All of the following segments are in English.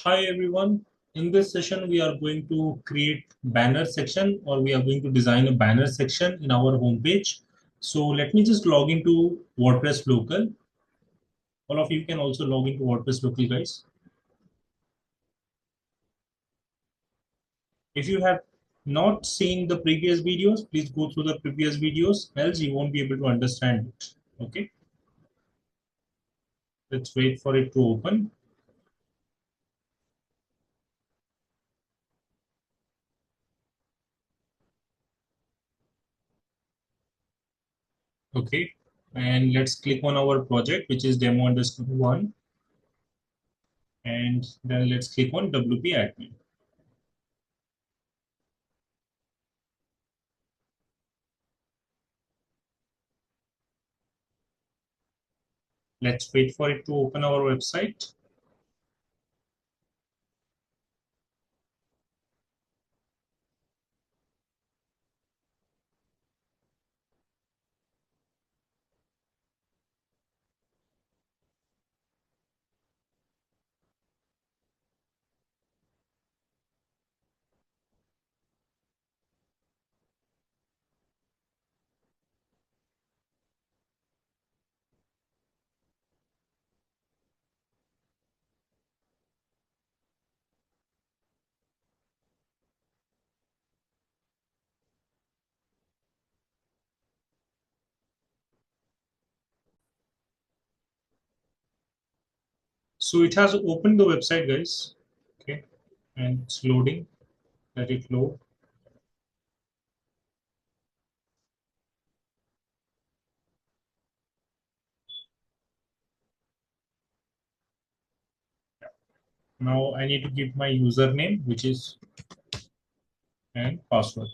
Hi everyone. In this session, we are going to create banner section or we are going to design a banner section in our homepage. So let me just log into WordPress local. All of you can also log into WordPress local, guys. If you have not seen the previous videos, please go through the previous videos, else you won't be able to understand it. Okay, let's wait for it to open. Okay, and let's click on our project, which is demo_1, and then let's click on WP admin. Let's wait for it to open our website. So it has opened the website, guys. Okay, and it's loading. Let it load. Now I need to give my username, which is and password,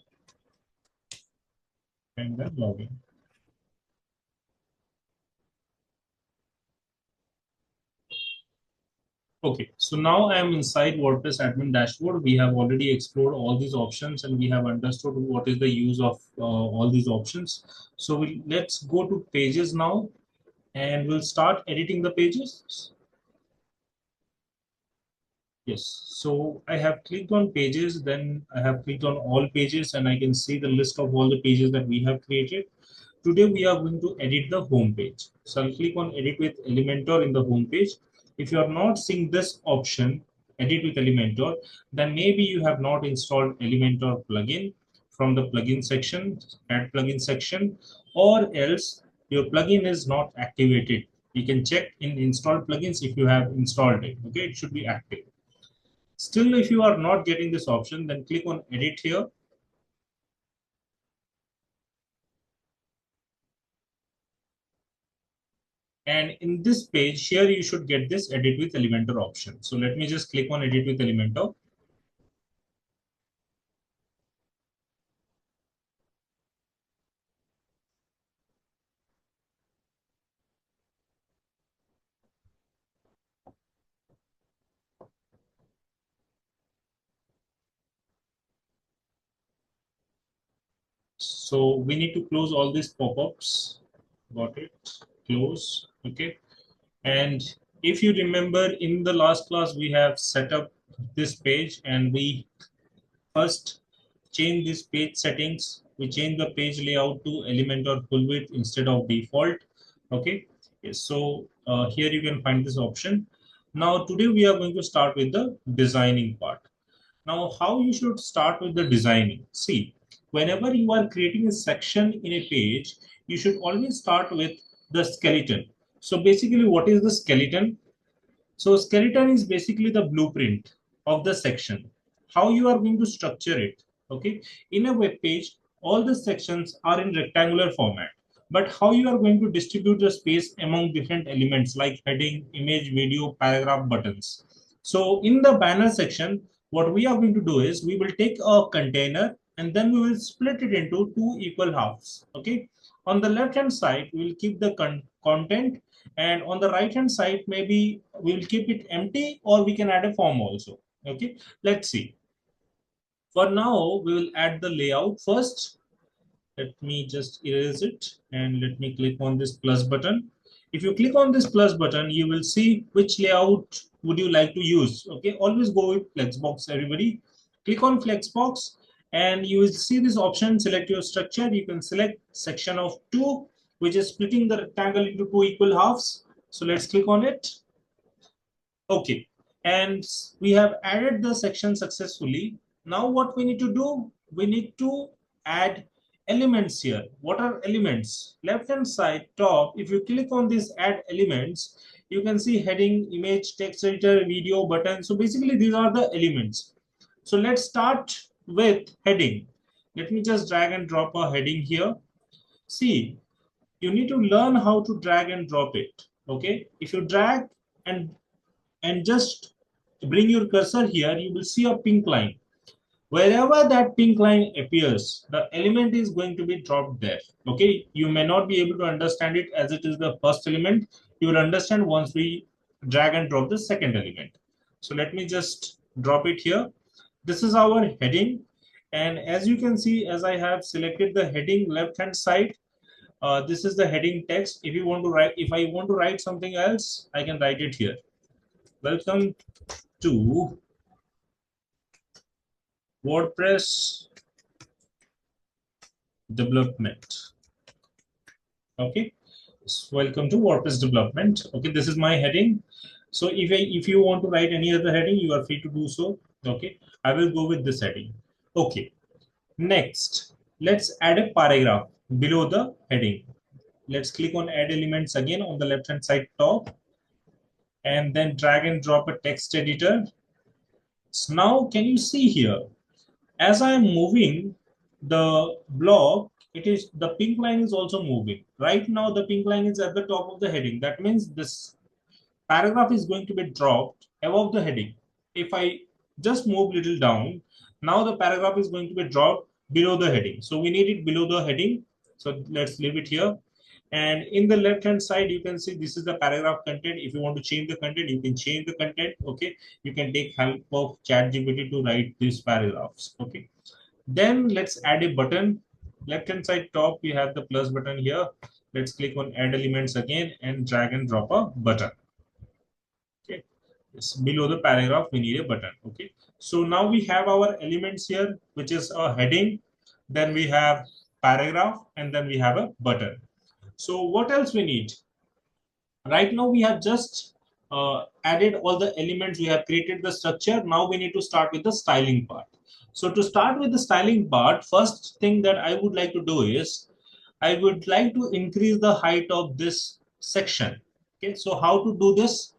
and then login. Okay, so now I am inside WordPress admin dashboard. We have already explored all these options and we have understood what is the use of all these options. So let's go to pages now and we'll start editing the pages. Yes, so I have clicked on pages, then I have clicked on all pages, and I can see the list of all the pages that we have created. Today we are going to edit the home page. So I'll click on edit with Elementor in the home page. If you are not seeing this option, edit with Elementor, then maybe you have not installed Elementor plugin from the plugin section, add plugin section, or else your plugin is not activated. You can check in installed plugins if you have installed it. Okay, it should be active. Still, if you are not getting this option, then click on edit here. And in this page here, you should get this edit with Elementor option. So let me just click on edit with Elementor. So we need to close all these pop-ups. Got it. Close. Okay. And if you remember in the last class, we have set up this page and we first change this page settings. We change the page layout to Elementor full width instead of default. Okay. Yes, so here you can find this option. Now today we are going to start with the designing part. Now how you should start with the designing. See, whenever you are creating a section in a page, you should always start with the skeleton. So basically what is the skeleton? So skeleton is basically the blueprint of the section, how you are going to structure it. Okay, in a web page, all the sections are in rectangular format, but how you are going to distribute the space among different elements like heading, image, video, paragraph, buttons. So in the banner section, what we are going to do is we will take a container and then we will split it into two equal halves. Okay, on the left hand side, we will keep the content, and on the right hand side maybe we'll keep it empty or we can add a form also. Okay, let's see. For now we will add the layout first. Let me just erase it and let me click on this plus button. If you click on this plus button, you will see which layout would you like to use? Okay, always go with Flexbox, everybody. Click on Flexbox and you will see this option, select your structure. You can select section of 2, which is splitting the rectangle into 2 equal halves. So let's click on it. Okay, and we have added the section successfully. Now what we need to do? We need to add elements here. What are elements? Left hand side top, if you click on this add elements, you can see heading, image, text editor, video, button. So basically these are the elements. So let's start with heading. Let me just drag and drop a heading here. See, you need to learn how to drag and drop it. Okay, if you drag and just bring your cursor here, you will see a pink line. Wherever that pink line appears, the element is going to be dropped there. Okay, you may not be able to understand it as it is the first element. You will understand once we drag and drop the second element. So let me just drop it here. This is our heading. And as you can see, as I have selected the heading left hand side, this is the heading text. If you want to write, if I want to write something else, I can write it here. Welcome to WordPress development. Okay, so welcome to WordPress development. Okay, this is my heading. So if you want to write any other heading, you are free to do so. Okay, I will go with this heading. Okay, next let's add a paragraph below the heading. Let's click on add elements again on the left hand side top, and then drag and drop a text editor. So now can you see here, as I am moving the block, it is the pink line is also moving. Right now, the pink line is at the top of the heading. That means this paragraph is going to be dropped above the heading. If I just move little down, now the paragraph is going to be dropped below the heading. So we need it below the heading. So let's leave it here. And in the left hand side, you can see this is the paragraph content. If you want to change the content, you can change the content. Okay, you can take help of ChatGPT to write these paragraphs. Okay, then let's add a button. Left hand side top, we have the plus button here. Let's click on add elements again and drag and drop a button. Okay, yes, below the paragraph we need a button. Okay, so now we have our elements here, which is a heading, then we have paragraph, and then we have a button. So what else we need? Right now we have just added all the elements, we have created the structure. Now we need to start with the styling part. So to start with the styling part, first thing that I would like to do is I would like to increase the height of this section. Okay, so how to do this?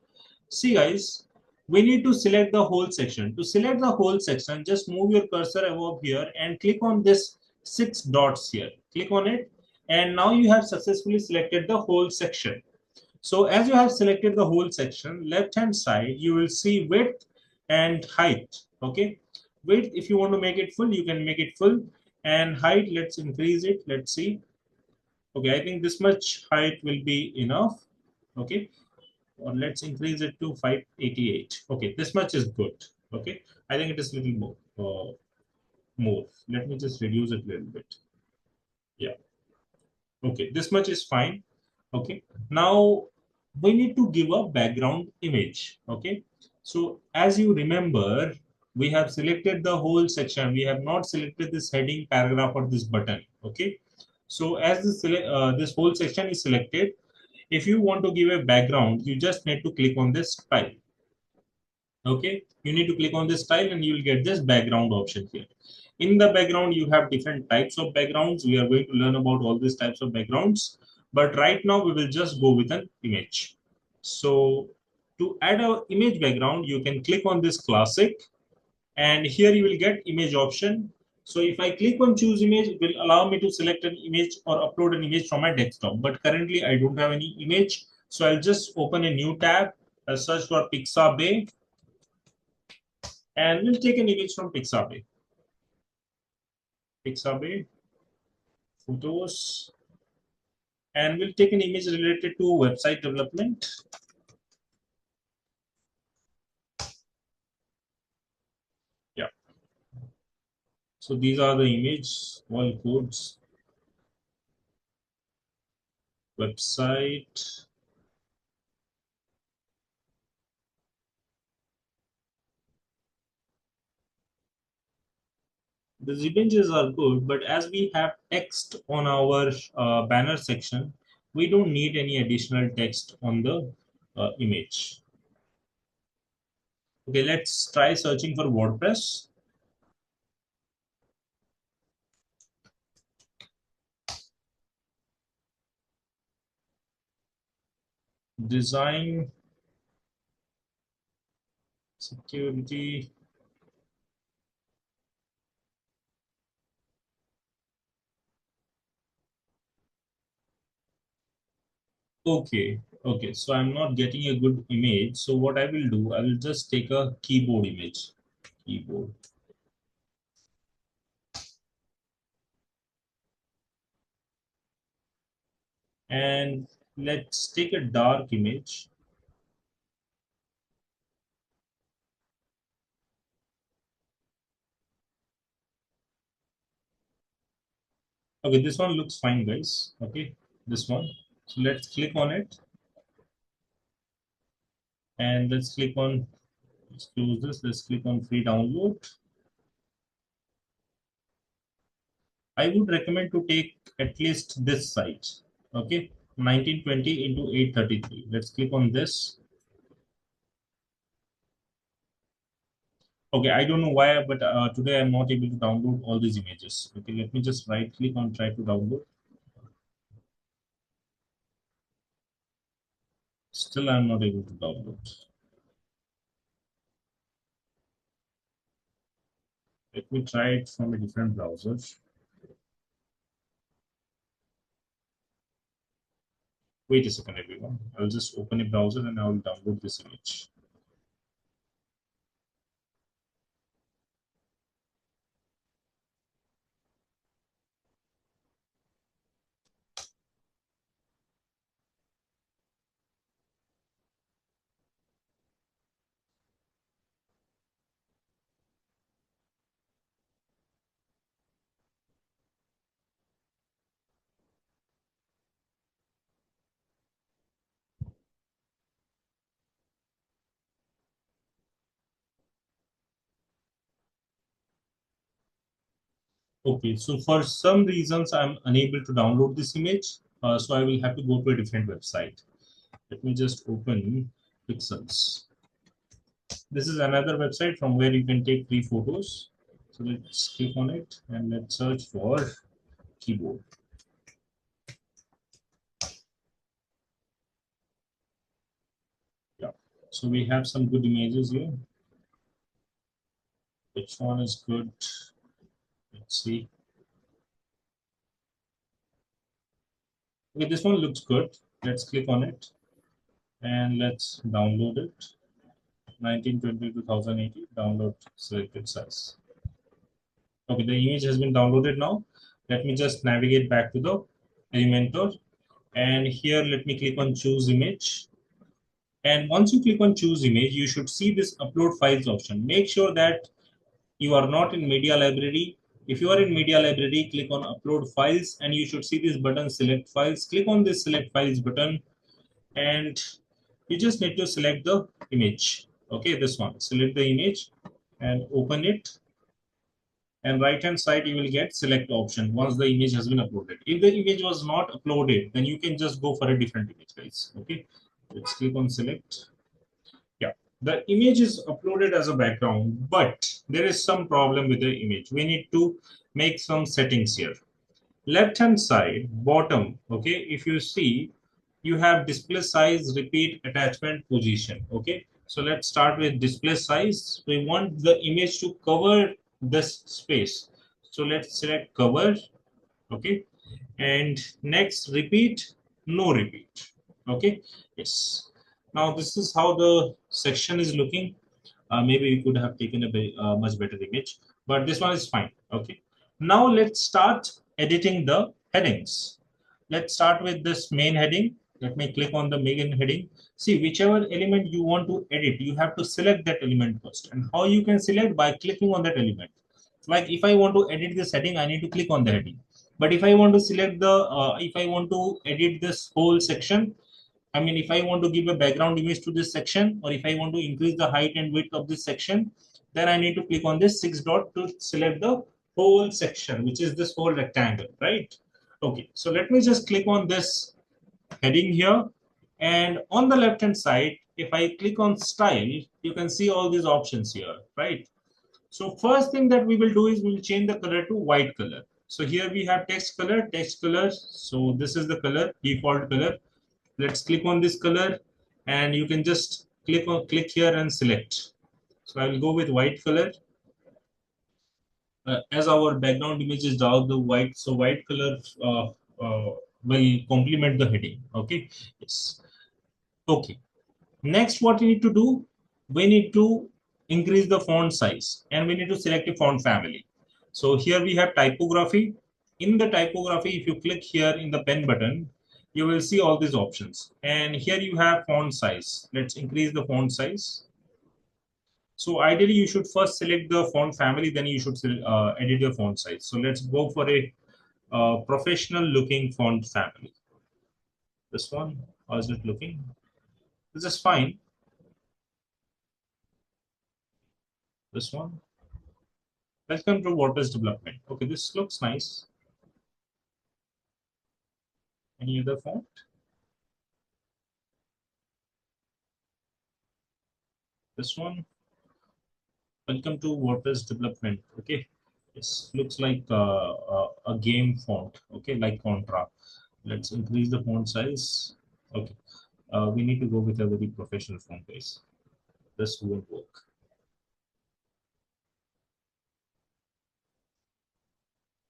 See guys, we need to select the whole section. To select the whole section, just move your cursor above here and click on this 6 dots here. Click on it, and now you have successfully selected the whole section. So as you have selected the whole section, left hand side, you will see width and height. Okay. Width, if you want to make it full, you can make it full. And height, let's increase it. Let's see. Okay, I think this much height will be enough. Okay. Or let's increase it to 588. Okay, this much is good. Okay. I think it is a little more. More. Let me just reduce it a little bit. Yeah. Okay, this much is fine. Okay, now we need to give a background image. Okay, so as you remember, we have selected the whole section. We have not selected this heading, paragraph, or this button. Okay, so as this whole section is selected, if you want to give a background, you just need to click on this style. Okay, you need to click on this style and you will get this background option here. In the background, you have different types of backgrounds. We are going to learn about all these types of backgrounds, but right now we will just go with an image. So to add an image background, you can click on this classic, and here you will get image option. So if I click on choose image, it will allow me to select an image or upload an image from my desktop, but currently I don't have any image. So I'll just open a new tab, I'll search for Pixabay, and we'll take an image from Pixabay. Pixabay, photos, and we'll take an image related to website development. Yeah. So these are the image, all codes, website. The images are good, but as we have text on our banner section, we don't need any additional text on the image. Okay, let's try searching for WordPress. Design, security. Okay, okay. So I'm not getting a good image. So what I will do, I will just take a keyboard image. Keyboard. And let's take a dark image. Okay, this one looks fine, guys. Okay, this one. So let's click on it. And let's click on, let's close this. Let's click on free download. I would recommend to take at least this size. Okay, 1920 into 833. Let's click on this. Okay, I don't know why, but today I'm not able to download all these images. Okay, let me just right click on try to download. Still, I'm not able to download. Let me try it from a different browser. Wait a second, everyone. I'll just open a browser and I will download this image. Okay, so for some reasons, I'm unable to download this image. So I will have to go to a different website. Let me just open Pixels. This is another website from where you can take free photos. So let's click on it and let's search for keyboard. Yeah. So we have some good images here. Which one is good? Let's see. Okay, this one looks good. Let's click on it and let's download it. 1920 to 1080 download selected size. Okay, the image has been downloaded now. Let me just navigate back to the Elementor, and here let me click on choose image. And once you click on choose image, you should see this upload files option. Make sure that you are not in media library. If you are in media library, click on upload files and you should see this button select files. Click on this select files button and you just need to select the image. Okay, this one. Select the image and open it, and right hand side you will get select option once the image has been uploaded. If the image was not uploaded, then you can just go for a different image, guys. Okay, let's click on select. Yeah, the image is uploaded as a background, but there is some problem with the image. We need to make some settings here. Left hand side bottom, okay, if you see, you have display size, repeat, attachment, position. Okay, so let's start with display size. We want the image to cover this space, so let's select cover. Okay, and next repeat, no repeat. Okay, yes. Now this is how the section is looking. Maybe we could have taken a much better image, but this one is fine. Okay, now let's start editing the headings. Let's start with this main heading. Let me click on the main heading. See, whichever element you want to edit, you have to select that element first. And how you can select? By clicking on that element. Like if I want to edit this heading, I need to click on the heading. But if I want to select if I want to edit this whole section, I mean, if I want to give a background image to this section, or if I want to increase the height and width of this section, then I need to click on this six dot to select the whole section, which is this whole rectangle, right? Okay, so let me just click on this heading here. And on the left hand side, if I click on style, you can see all these options here, right? So first thing that we will do is we will change the color to white color. So here we have text color, text color. So this is the color, default color. Let's click on this color and you can just click here and select. So I will go with white color. As our background image is dark, the white, so white color will complement the heading. Okay. Yes. Okay. Next, what we need to do, we need to increase the font size and we need to select a font family. So here we have typography. In the typography, if you click here in the pen button, you will see all these options. And here you have font size. Let's increase the font size. So ideally, you should first select the font family, then you should edit your font size. So let's go for a professional looking font family. This one, how is it looking? This is fine. This one. Welcome to WordPress development. Okay, this looks nice. Any other font? This one. Welcome to WordPress development. Okay, this looks like a game font. Okay, like Contra. Let's increase the font size. Okay, we need to go with a very professional font base. This won't work.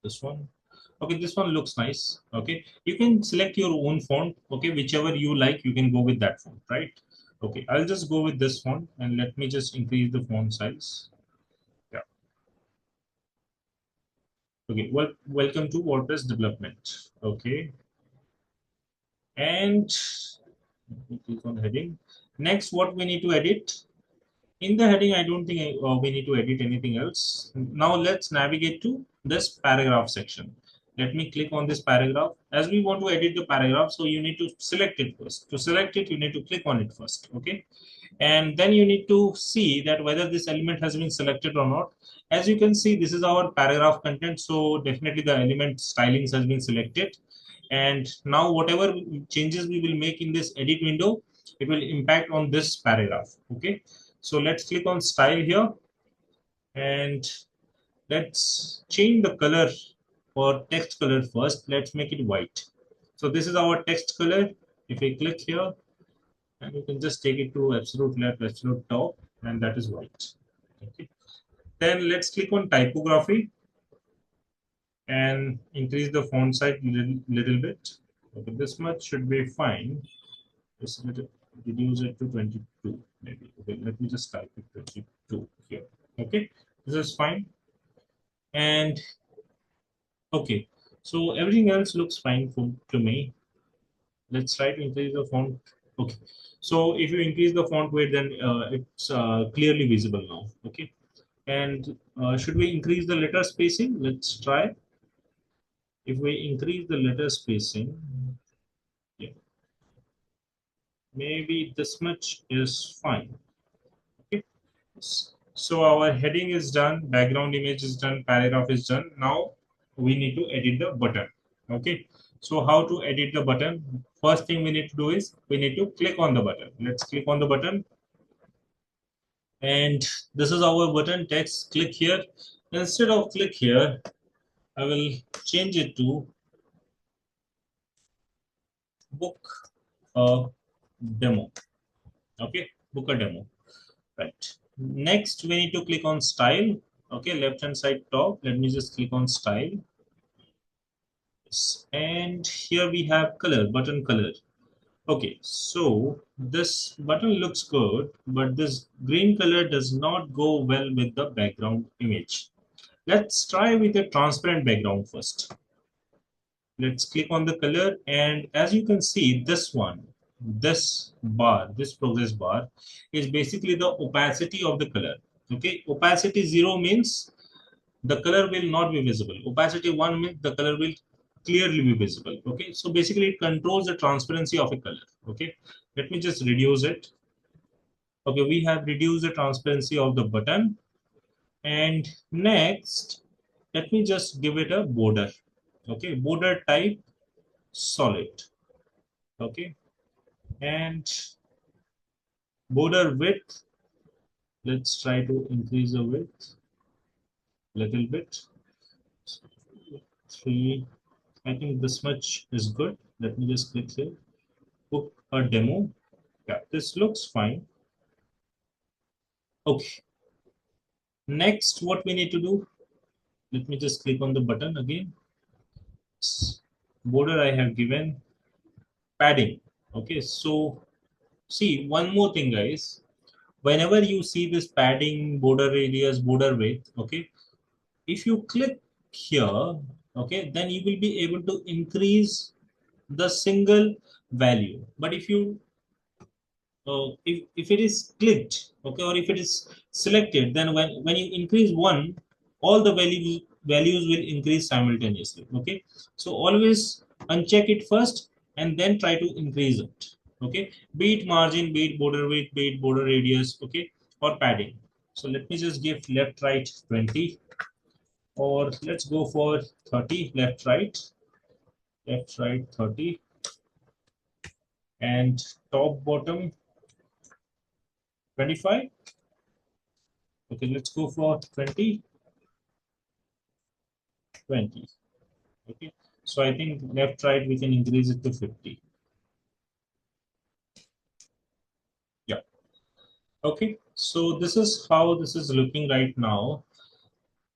This one. Okay, this one looks nice. Okay, you can select your own font. Okay, whichever you like, you can go with that font, right? Okay, I'll just go with this font and let me just increase the font size. Yeah. Okay, well, welcome to WordPress development. Okay, and click on heading. Next, what we need to edit. In the heading, I don't think we need to edit anything else. Now let's navigate to this paragraph section. Let me click on this paragraph. As we want to edit the paragraph, so you need to select it first. To select it, you need to click on it first. Okay. And then you need to see that whether this element has been selected or not. As you can see, this is our paragraph content. So definitely the element stylings has been selected. And now whatever changes we will make in this edit window, it will impact on this paragraph. Okay. So let's click on style here and let's change the color for text color first. Let's make it white. So this is our text color. If we click here and you can just take it to absolute left, absolute top, and that is white. Okay. Then let's click on typography and increase the font size little bit. Okay, this much should be fine. Just reduce it to 22 maybe. Okay, let me just type it 22 here. Okay, this is fine. And okay, so everything else looks fine to me. Let's try to increase the font. Okay, so if you increase the font weight, then it's clearly visible now. Okay, and should we increase the letter spacing? Let's try. If we increase the letter spacing, yeah, maybe this much is fine. Okay. So our heading is done, background image is done, paragraph is done. Now we need to edit the button. Okay. So how to edit the button? First thing we need to do is we need to click on the button. Let's click on the button. And this is our button text. Click here. Instead of click here, I will change it to book a demo. Okay. Book a demo. Right. Next, we need to click on style. Okay, left hand side top. Let me just click on style. Yes. And here we have color, button color. Okay, so this button looks good, but this green color does not go well with the background image. Let's try with a transparent background first. Let's click on the color, and as you can see, this one, this bar, this progress bar is basically the opacity of the color. Okay, opacity 0 means the color will not be visible. Opacity 1 means the color will clearly be visible. Okay, so basically it controls the transparency of a color. Okay, let me just reduce it. Okay, we have reduced the transparency of the button. And next, let me just give it a border. Okay, border type solid. Okay, and border width, let's try to increase the width little bit. 3, I think this much is good. Let me just click here, book a demo. Yeah, this looks fine. Okay, next what we need to do, let me just click on the button again. Border I have given, padding. Okay, so see one more thing guys, whenever you see this padding, border radius, border width, okay, if you click here, okay, then you will be able to increase the single value. But if you if it is clicked, okay, or if it is selected, then when you increase one, all the values will increase simultaneously. Okay, so always uncheck it first and then try to increase it. Okay, be it margin, be it border width, be it border radius, okay, or padding. So let me just give left right 20, or let's go for 30. Left right 30, and top bottom 25. Okay, let's go for 20, 20. Okay, so I think left right we can increase it to 50. Yeah. Okay, so this is how this is looking right now.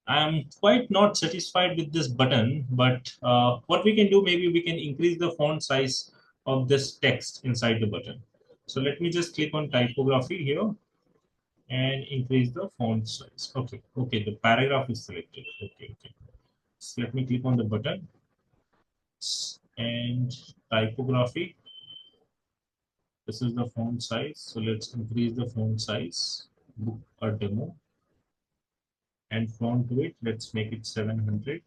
I'm quite not satisfied with this button, but what we can do, maybe we can increase the font size of this text inside the button. So let me just click on typography here and increase the font size. Okay, okay, the paragraph is selected. Okay, okay. So let me click on the button and typography. This is the font size. So let's increase the font size. Book a demo and font weight. Let's make it 700.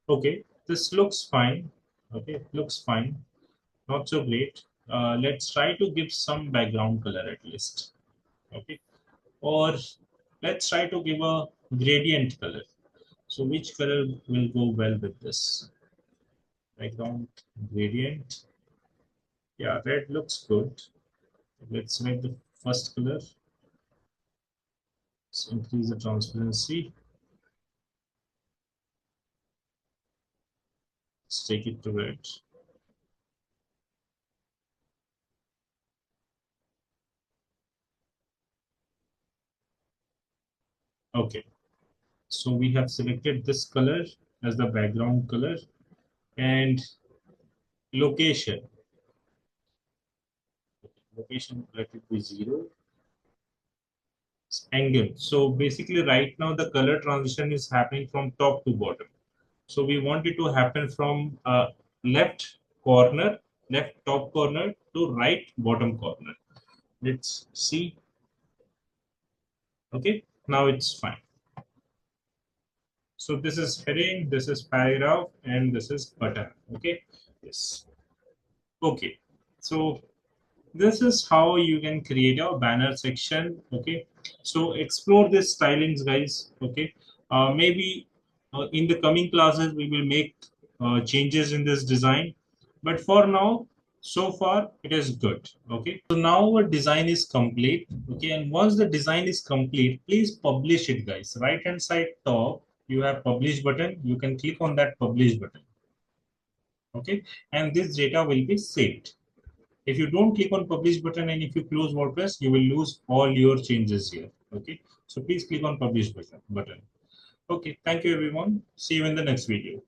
Okay, this looks fine. Okay, looks fine. Not so great. Let's try to give some background color at least. Okay, or let's try to give a gradient color. So which color will go well with this? Background gradient. Yeah, red looks good. Let's make the first color. Let's increase the transparency. Let's take it to red. Okay, so we have selected this color as the background color, and location. Location, let it be 0. Angle. So basically right now the color transition is happening from top to bottom. So we want it to happen from left corner, left top corner to right bottom corner. Let's see. Okay, now it's fine. So this is heading, this is paragraph, and this is button. Okay, yes. Okay, so this is how you can create a banner section. Okay, so explore this stylings guys. Okay, maybe in the coming classes we will make changes in this design, but for now, so far it is good. Okay, so now our design is complete. Okay, and once the design is complete, please publish it guys. Right hand side top you have publish button. You can click on that publish button. Okay, and this data will be saved. If you don't click on publish button and if you close WordPress, you will lose all your changes here. Okay, so please click on publish button. Okay, thank you everyone. See you in the next video.